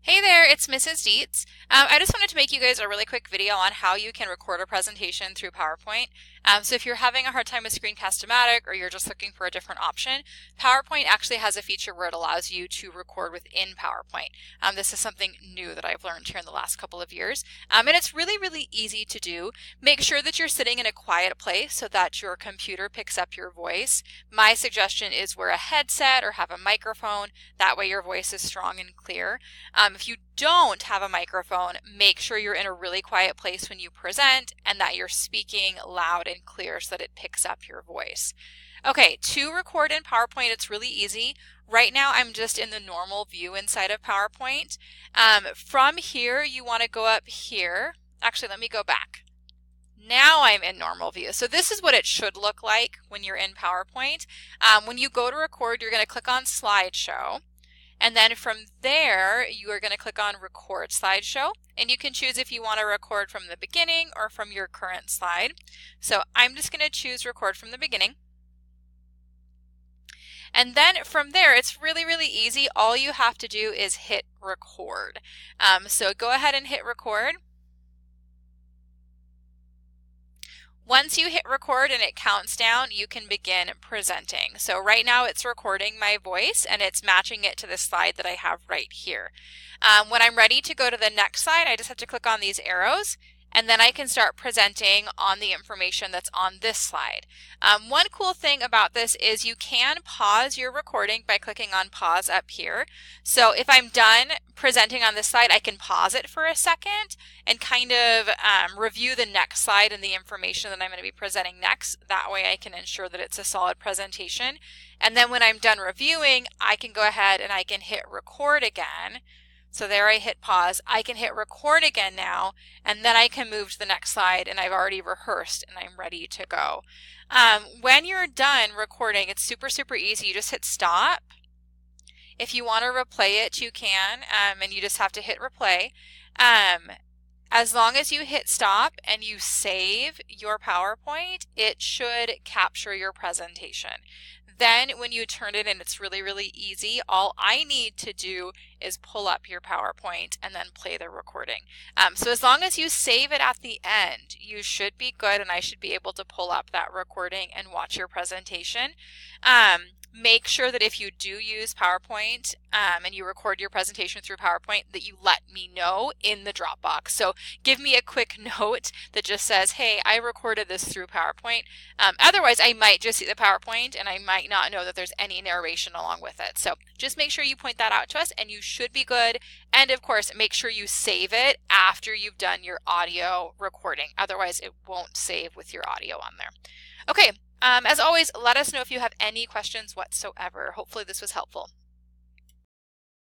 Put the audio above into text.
Hey there, it's Mrs. Dietz. I just wanted to make you guys a really quick video on how you can record a presentation through PowerPoint. So if you're having a hard time with Screencast-O-Matic or you're just looking for a different option, PowerPoint actually has a feature where it allows you to record within PowerPoint. This is something new that I've learned here in the last couple of years. And it's really, really easy to do. Make sure that you're sitting in a quiet place so that your computer picks up your voice. My suggestion is wear a headset or have a microphone. That way your voice is strong and clear. If you don't have a microphone, make sure you're in a really quiet place when you present and that you're speaking loud and clear so that it picks up your voice. Okay, to record in PowerPoint, it's really easy. Right now, I'm just in the normal view inside of PowerPoint. From here, you want to go up here. Actually, let me go back. Now I'm in normal view. So this is what it should look like when you're in PowerPoint. When you go to record, you're going to click on Slideshow. And then from there, you are going to click on Record Slideshow, and you can choose if you want to record from the beginning or from your current slide. So I'm just going to choose Record from the beginning. And then from there, it's really, really easy. All you have to do is hit record. So go ahead and hit record. Once you hit record and it counts down, you can begin presenting. So right now it's recording my voice and it's matching it to the slide that I have right here. When I'm ready to go to the next slide, I just have to click on these arrows and then I can start presenting on the information that's on this slide. One cool thing about this is you can pause your recording by clicking on pause up here. So if I'm done presenting on this slide, I can pause it for a second and kind of review the next slide and the information that I'm going to be presenting next. That way I can ensure that it's a solid presentation. And then when I'm done reviewing, I can go ahead and I can hit record again. So there I hit pause. I can hit record again now, and then I can move to the next slide, and I've already rehearsed and I'm ready to go. When you're done recording, it's super, super easy. You just hit stop. If you want to replay it, you can, and you just have to hit replay. As long as you hit stop and you save your PowerPoint, it should capture your presentation. Then when you turn it in, it's really, really easy. All I need to do is pull up your PowerPoint and then play the recording. So as long as you save it at the end, you should be good and I should be able to pull up that recording and watch your presentation. Make sure that if you do use PowerPoint and you record your presentation through PowerPoint that you let me know in the Dropbox. So give me a quick note that just says, hey, I recorded this through PowerPoint. Otherwise, I might just see the PowerPoint and I might not know that there's any narration along with it. So just make sure you point that out to us and you should be good. And of course, make sure you save it after you've done your audio recording. Otherwise, it won't save with your audio on there. Okay. As always, let us know if you have any questions whatsoever. Hopefully this was helpful.